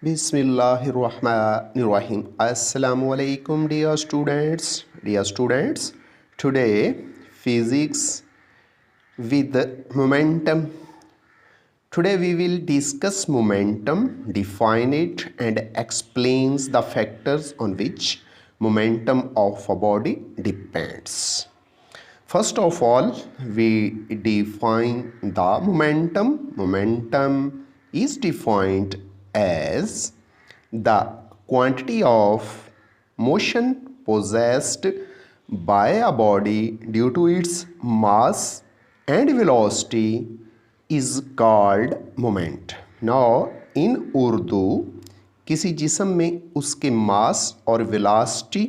Bismillahirrahmanirrahim. Assalamu alaikum, dear students. Today physics with momentum. Today we will discuss momentum, define it and explains the factors on which momentum of a body depends. First of all, we define the momentum. Momentum is defined as the quantity of motion possessed by a body due to its mass and velocity is called moment. Now, in Urdu, किसी जिस्म में उसके मास और velocity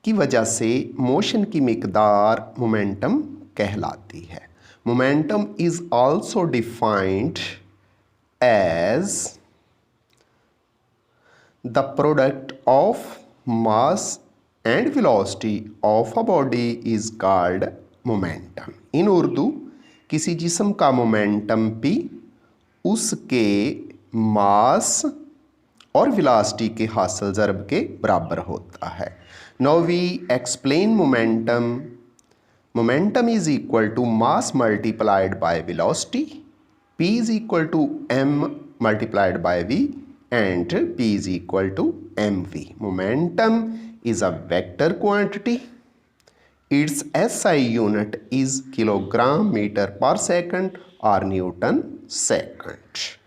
की वजह से motion की मिकदार momentum कहलाती है. Momentum is also defined as the product of mass and velocity of a body is called momentum. In Urdu किसी जिस्म का मोमेंटम भी उसके मास और वेलोसिटी के हासिल ज़रब के बराबर होता है. Now we explain momentum. Momentum is equal to mass multiplied by velocity. P is equal to m multiplied by v and P is equal to mv. Momentum is a vector quantity. Its SI unit is kilogram meter per second or Newton second.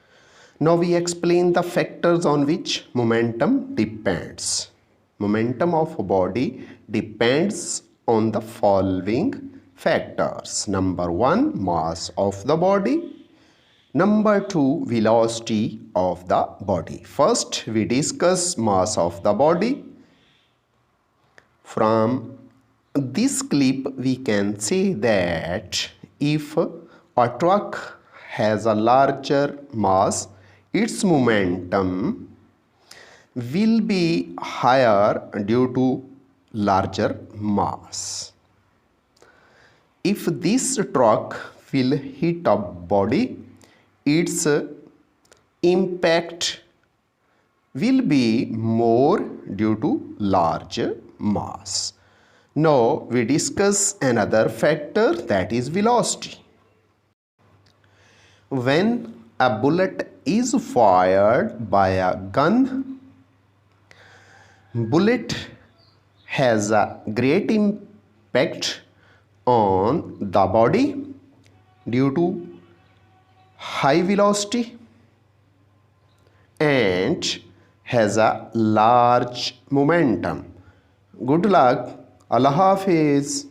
Now we explain the factors on which momentum depends. Momentum of a body depends on the following factors. Number 1, mass of the body. Number 2, velocity of the body. First, we discuss mass of the body. From this clip, we can say that if a truck has a larger mass, its momentum will be higher due to larger mass. If this truck will hit a body, its impact will be more due to large mass. Now we discuss another factor, that is velocity. When a bullet is fired by a gun, bullet has a great impact on the body due to high velocity and has a large momentum. Good luck. Allah Hafiz.